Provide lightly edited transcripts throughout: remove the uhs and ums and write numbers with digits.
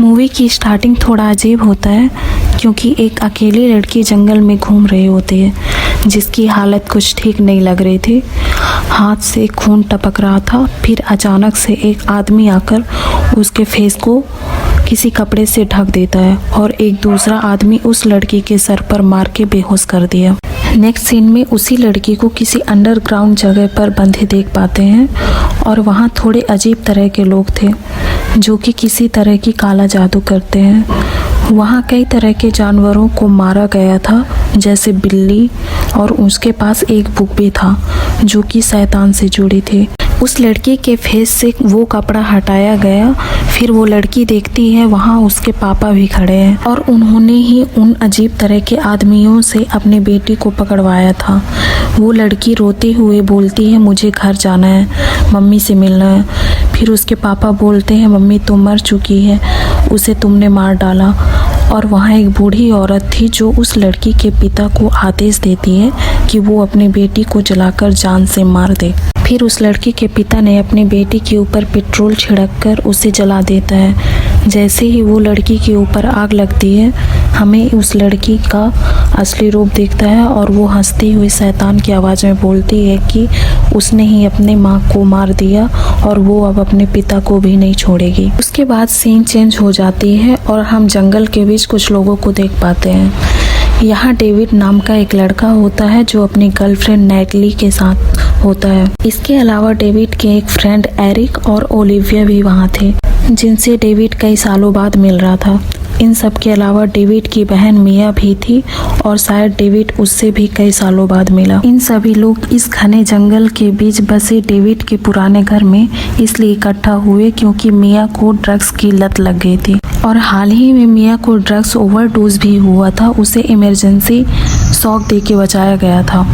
Movie की starting थोड़ा अजीब होता है क्योंकि एक अकेली लड़की जंगल में घूम रही होती है जिसकी हालत कुछ ठीक नहीं लग रही थी। हाथ से खून टपक रहा था। फिर अचानक से एक आदमी आकर उसके फेस को किसी कपड़े से ढक देता है और एक दूसरा आदमी उस लड़की के सर पर मार के बेहोश कर दिया। नेक्स्ट सीन में उसी लड़की को किसी अंडरग्राउंड जगह पर बंधे देख पाते हैं और वहाँ थोड़े अजीब तरह के लोग थे जो कि किसी तरह की काला जादू करते हैं। वहाँ कई तरह के जानवरों को मारा गया था जैसे बिल्ली, और उसके पास एक बुक भी था जो कि शैतान से जुड़ी थी। उस लड़की के फेस से वो कपड़ा हटाया गया। फिर वो लड़की देखती है वहाँ उसके पापा भी खड़े हैं और उन्होंने ही उन अजीब तरह के आदमियों से अपनी बेटी को पकड़वाया था। वो लड़की रोते हुए बोलती है मुझे घर जाना है, मम्मी से मिलना है। फिर उसके पापा बोलते हैं मम्मी तो मर चुकी है, उसे तुमने मार डाला। और वहाँ एक बूढ़ी औरत थी जो उस लड़की के पिता को आदेश देती है कि वो अपनी बेटी को जलाकर जान से मार दे। फिर उस लड़की के पिता ने अपनी बेटी के ऊपर पेट्रोल छिड़ककर उसे जला देता है। जैसे ही वो लड़की के ऊपर आग लगती है हमें उस लड़की का असली रूप दिखता है और वो हंसती हुई शैतान की आवाज़ में बोलती है कि उसने ही अपने माँ को मार दिया और वो अब अपने पिता को भी नहीं छोड़ेगी। उसके बाद सीन चेंज हो जाती है और हम जंगल के बीच कुछ लोगों को देख पाते हैं। यहाँ डेविड नाम का एक लड़का होता है जो अपनी गर्लफ्रेंड नेटली के साथ होता है। इसके अलावा डेविड के एक फ्रेंड एरिक और ओलिविया भी वहाँ थे जिनसे डेविड कई सालों बाद मिल रहा था। इन सब के अलावा डेविड की बहन मिया भी थी और शायद डेविड उससे भी कई सालों बाद मिला। इन सभी लोग इस घने जंगल के बीच बसे डेविड के पुराने घर में इसलिए इकट्ठा हुए क्योंकि मिया को ड्रग्स की लत लग गई थी और हाल ही में मिया को ड्रग्स ओवरडोज भी हुआ था। उसे इमरजेंसी शॉक दे के बचाया गया था।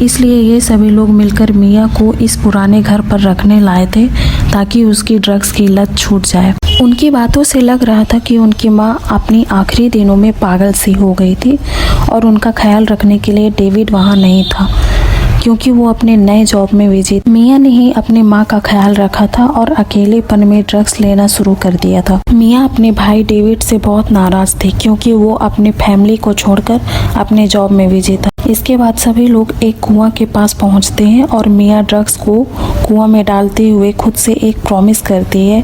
इसलिए ये सभी लोग मिलकर मिया को इस पुराने घर पर रखने लाए थे ताकि उसकी ड्रग्स की लत छूट जाए। उनकी बातों से लग रहा था कि उनकी माँ अपनी आखिरी दिनों में पागल सी हो गई थी और उनका ख्याल रखने के लिए डेविड वहाँ नहीं था क्योंकि वो अपने नए जॉब में बिजी। मिया ने ही अपने माँ का ख्याल रखा था और अकेलेपन में ड्रग्स लेना शुरू कर दिया था। मिया अपने भाई डेविड से बहुत नाराज थे क्योंकि वो अपने फैमिली को छोड़कर अपने जॉब में बिजी था। इसके बाद सभी लोग एक कुआं के पास पहुंचते हैं और मिया ड्रग्स को कुआं में डालते हुए खुद से एक प्रॉमिस करती है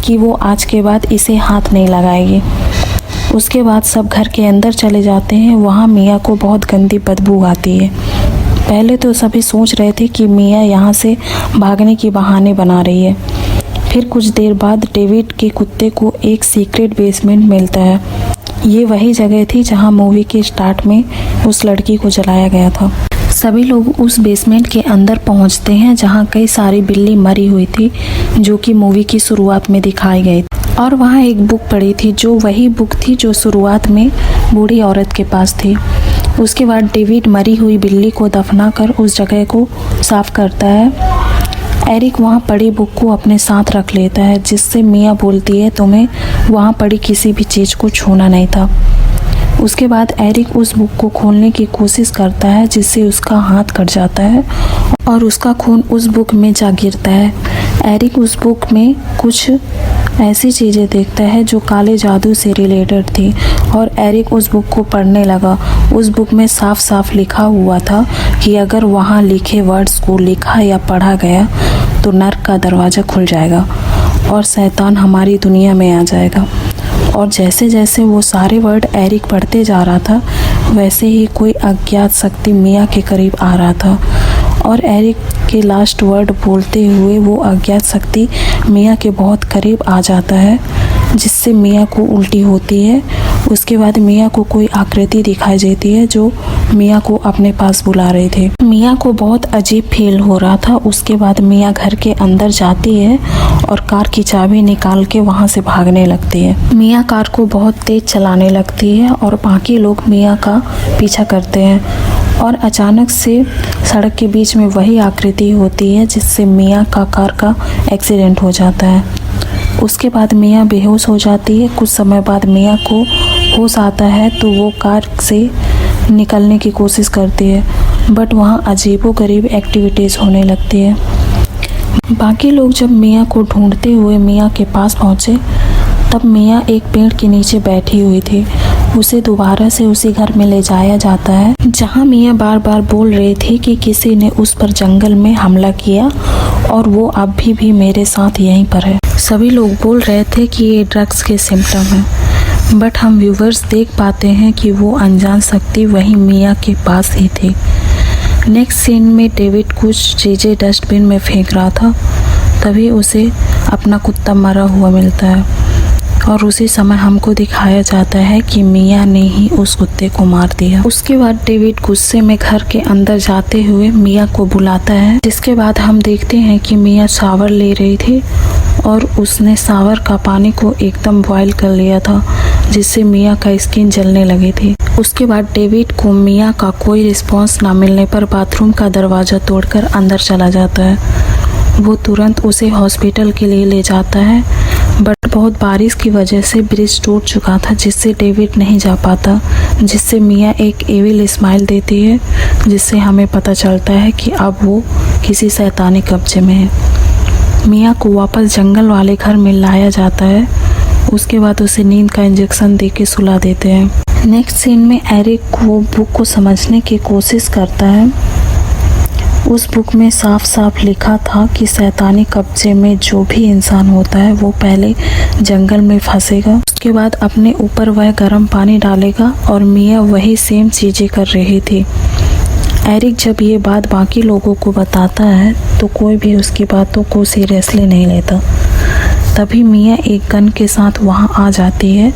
कि वो आज के बाद इसे हाथ नहीं लगाएगी। उसके बाद सब घर के अंदर चले जाते हैं। वहाँ मिया को बहुत गंदी बदबू आती है। पहले तो सभी सोच रहे थे कि मिया यहाँ से भागने की बहाने बना रही है। फिर कुछ देर बाद डेविड के कुत्ते को एक सीक्रेट बेसमेंट मिलता है। ये वही जगह थी जहाँ मूवी के स्टार्ट में उस लड़की को जलाया गया था। सभी लोग उस बेसमेंट के अंदर पहुँचते हैं जहाँ कई सारी बिल्ली मरी हुई थी जो कि मूवी की शुरुआत में दिखाई गई थी। और वहाँ एक बुक पड़ी थी जो वही बुक थी जो शुरुआत में बूढ़ी औरत के पास थी। उसके बाद डेविड मरी हुई बिल्ली को दफनाकर उस जगह को साफ करता है। एरिक वहाँ पड़ी बुक को अपने साथ रख लेता है जिससे मिया बोलती है तुम्हें वहाँ पड़ी किसी भी चीज़ को छूना नहीं था। उसके बाद एरिक उस बुक को खोलने की कोशिश करता है जिससे उसका हाथ कट जाता है और उसका खून उस बुक में जा गिरता है। एरिक उस बुक में कुछ ऐसी चीज़ें देखता है जो काले जादू से रिलेटेड थी और एरिक उस बुक को पढ़ने लगा। उस बुक में साफ साफ लिखा हुआ था कि अगर वहाँ लिखे वर्ड्स को लिखा या पढ़ा गया तो नर्क का दरवाज़ा खुल जाएगा और शैतान हमारी दुनिया में आ जाएगा। और जैसे जैसे वो सारे वर्ड एरिक पढ़ते जा रहा था वैसे ही कोई अज्ञात शक्ति मिया के करीब आ रहा था और एरिक के लास्ट वर्ड बोलते हुए वो अज्ञात शक्ति मिया के बहुत करीब आ जाता है जिससे मिया को उल्टी होती है। उसके बाद मिया को कोई आकृति दिखाई देती है जो मिया को अपने पास बुला रहे थे। मिया को बहुत अजीब फील हो रहा था। उसके बाद मिया घर के अंदर जाती है और कार की चाबी निकाल के वहाँ से भागने लगती है। मिया कार को बहुत तेज चलाने लगती है और बाकी लोग मिया का पीछा करते हैं और अचानक से सड़क के बीच में वही आकृति होती है जिससे मिया का कार का एक्सीडेंट हो जाता है। उसके बाद मिया बेहोश हो जाती है। कुछ समय बाद मिया को होश आता है तो वो कार से निकलने की कोशिश करती है बट वहाँ अजीबोगरीब एक्टिविटीज़ होने लगती है। बाकी लोग जब मिया को ढूंढते हुए मिया के पास पहुँचे तब मिया एक पेड़ के नीचे बैठी हुई थी। उसे दोबारा से उसी घर में ले जाया जाता है जहां मिया बार बार बोल रही थी कि किसी ने उस पर जंगल में हमला किया और वो अभी भी मेरे साथ यहीं पर है। सभी लोग बोल रहे थे कि ये ड्रग्स के सिम्टम हैं, बट हम व्यूवर्स देख पाते हैं कि वो अनजान शक्ति वहीं मिया के पास ही थी। नेक्स्ट सीन में डेविड कुछ चीज़ें डस्टबिन में फेंक रहा था, तभी उसे अपना कुत्ता मरा हुआ मिलता है और उसी समय हमको दिखाया जाता है कि मिया ने ही उस कुत्ते को मार दिया। उसके बाद डेविड गुस्से में घर के अंदर जाते हुए मिया को बुलाता है, जिसके बाद हम देखते हैं कि मिया शावर ले रही थी और उसने शावर का पानी को एकदम बॉयल कर लिया था, जिससे मिया का स्किन जलने लगी थी। उसके बाद डेविड को मिया का कोई रिस्पॉन्स ना मिलने पर बाथरूम का दरवाज़ा तोड़कर अंदर चला जाता है। वो तुरंत उसे हॉस्पिटल के लिए ले जाता है, बट बहुत बारिश की वजह से ब्रिज टूट चुका था, जिससे डेविड नहीं जा पाता, जिससे मिया एक एविल स्माइल देती है, जिससे हमें पता चलता है कि अब वो किसी शैतानी कब्जे में है। मिया को वापस जंगल वाले घर में लाया जाता है। उसके बाद उसे नींद का इंजेक्शन देके सुला देते हैं। नेक्स्ट सीन में एरिक वो बुक को समझने की कोशिश करता है। उस बुक में साफ साफ लिखा था कि शैतानी कब्जे में जो भी इंसान होता है वो पहले जंगल में फंसेगा, उसके बाद अपने ऊपर वह गर्म पानी डालेगा, और मिया वही सेम चीज़ें कर रही थी। एरिक जब ये बात बाकी लोगों को बताता है तो कोई भी उसकी बातों को सीरियसली नहीं लेता। तभी मिया एक गन के साथ वहाँ आ जाती है,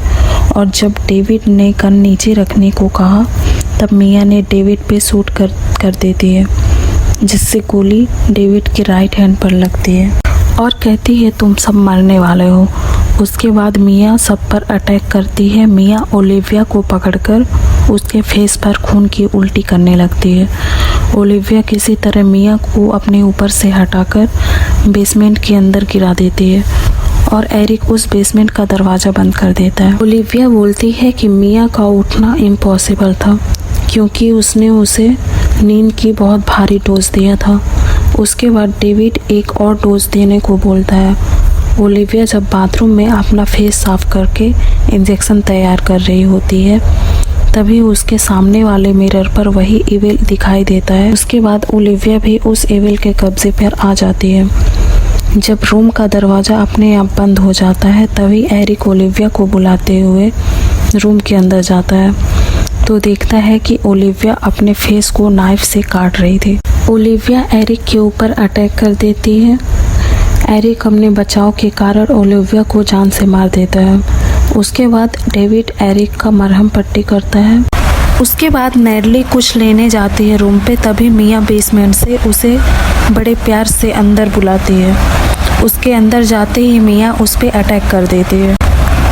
और जब डेविड ने गन नीचे रखने को कहा तब मिया ने डेविड पे शूट कर देती है, जिससे गोली डेविड के राइट हैंड पर लगती है और कहती है तुम सब मरने वाले हो। उसके बाद मिया सब पर अटैक करती है। मिया ओलिविया को पकड़कर उसके फेस पर खून की उल्टी करने लगती है। ओलिविया किसी तरह मिया को अपने ऊपर से हटाकर बेसमेंट के अंदर गिरा देती है और एरिक उस बेसमेंट का दरवाज़ा बंद कर देता है। ओलिविया बोलती है कि मिया का उठना इम्पॉसिबल था, क्योंकि उसने उसे नींद की बहुत भारी डोज दिया था। उसके बाद डेविड एक और डोज देने को बोलता है। ओलिविया जब बाथरूम में अपना फेस साफ करके इंजेक्शन तैयार कर रही होती है, तभी उसके सामने वाले मिरर पर वही इविल दिखाई देता है। उसके बाद ओलिविया भी उस इविल के कब्जे पर आ जाती है। जब रूम का दरवाज़ा अपने आप बंद हो जाता है, तभी एरिक ओलिविया को बुलाते हुए रूम के अंदर जाता है तो देखता है कि ओलिविया अपने फेस को नाइफ से काट रही थी। ओलिविया एरिक के ऊपर अटैक कर देती है। एरिक अपने बचाव के कारण ओलिविया को जान से मार देता है। उसके बाद डेविड एरिक का मरहम पट्टी करता है। उसके बाद नेडली कुछ लेने जाती है रूम पे, तभी मिया बेसमेंट से उसे बड़े प्यार से अंदर बुलाती है। उसके अंदर जाते ही मिया उस पर अटैक कर देती है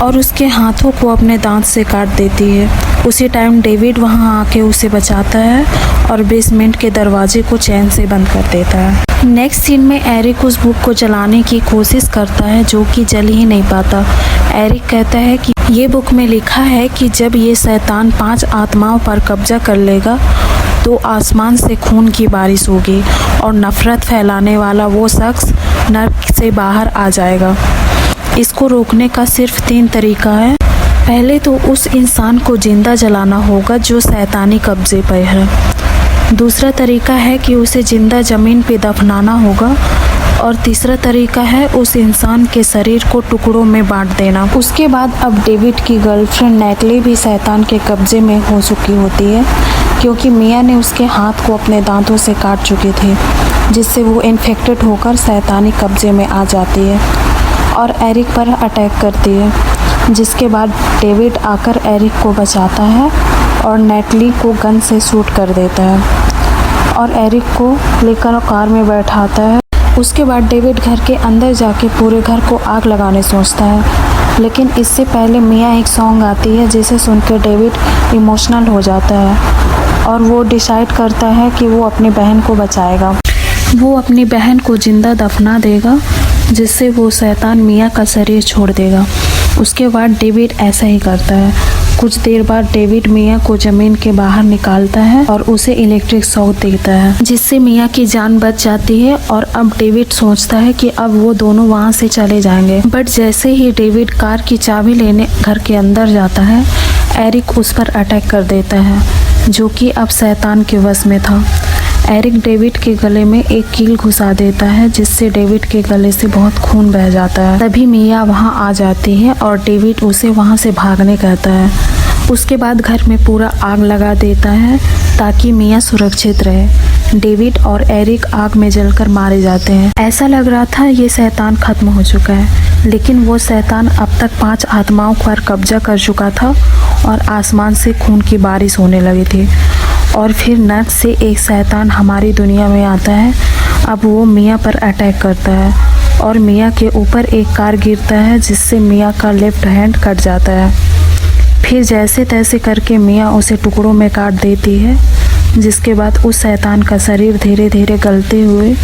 और उसके हाथों को अपने दांत से काट देती है। उसी टाइम डेविड वहां आके उसे बचाता है और बेसमेंट के दरवाजे को चैन से बंद कर देता है। नेक्स्ट सीन में एरिक उस बुक को जलाने की कोशिश करता है, जो कि जल ही नहीं पाता। एरिक कहता है कि ये बुक में लिखा है कि जब ये शैतान 5 आत्माओं पर कब्जा कर लेगा तो आसमान से खून की बारिश होगी और नफरत फैलाने वाला वो शख्स नर्क से बाहर आ जाएगा। इसको रोकने का सिर्फ 3 तरीका है। पहले तो उस इंसान को जिंदा जलाना होगा जो शैतानी कब्जे पर है। दूसरा तरीका है कि उसे जिंदा ज़मीन पे दफनाना होगा, और तीसरा तरीका है उस इंसान के शरीर को टुकड़ों में बांट देना। उसके बाद अब डेविड की गर्लफ्रेंड नेटली भी शैतान के कब्जे में हो चुकी होती है, क्योंकि मिया ने उसके हाथ को अपने दांतों से काट चुकी थी, जिससे वो इन्फेक्टेड होकर शैतानी कब्जे में आ जाती है और एरिक पर अटैक करती है। जिसके बाद डेविड आकर एरिक को बचाता है और नेटली को गन से शूट कर देता है और एरिक को लेकर कार में बैठाता है। उसके बाद डेविड घर के अंदर जाके पूरे घर को आग लगाने सोचता है, लेकिन इससे पहले मिया एक सॉन्ग आती है जिसे सुनकर डेविड इमोशनल हो जाता है और वो डिसाइड करता है कि वो अपनी बहन को बचाएगा। वो अपनी बहन को जिंदा दफना देगा, जिससे वो शैतान मिया का शरीर छोड़ देगा। उसके बाद डेविड ऐसा ही करता है। कुछ देर बाद डेविड मिया को जमीन के बाहर निकालता है और उसे इलेक्ट्रिक शॉक देता है, जिससे मिया की जान बच जाती है। और अब डेविड सोचता है कि अब वो दोनों वहाँ से चले जाएंगे। बट जैसे ही डेविड कार की चाबी लेने घर के अंदर जाता है, एरिक उस पर अटैक कर देता है, जो कि अब शैतान के वश में था। एरिक डेविड के गले में एक कील घुसा देता है, जिससे डेविड के गले से बहुत खून बह जाता है। तभी मिया वहां आ जाती है और डेविड उसे वहां से भागने कहता है। उसके बाद घर में पूरा आग लगा देता है ताकि मिया सुरक्षित रहे। डेविड और एरिक आग में जलकर मारे जाते हैं। ऐसा लग रहा था ये शैतान खत्म हो चुका है, लेकिन वो शैतान अब तक 5 आत्माओं पर कब्जा कर चुका था और आसमान से खून की बारिश होने लगी थी। और फिर नर्क से एक शैतान हमारी दुनिया में आता है। अब वो मिया पर अटैक करता है और मिया के ऊपर एक कार गिरता है, जिससे मिया का लेफ्ट हैंड कट जाता है। फिर जैसे तैसे करके मिया उसे टुकड़ों में काट देती है, जिसके बाद उस शैतान का शरीर धीरे धीरे गलते हुए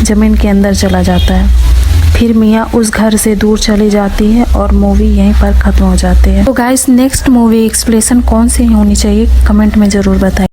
ज़मीन के अंदर चला जाता है। फिर मिया उस घर से दूर चली जाती है और मूवी यहीं पर ख़त्म हो जाती है। तो गाइस, नेक्स्ट मूवी एक्सप्लेनेशन कौन सी होनी चाहिए कमेंट में ज़रूर बताइए।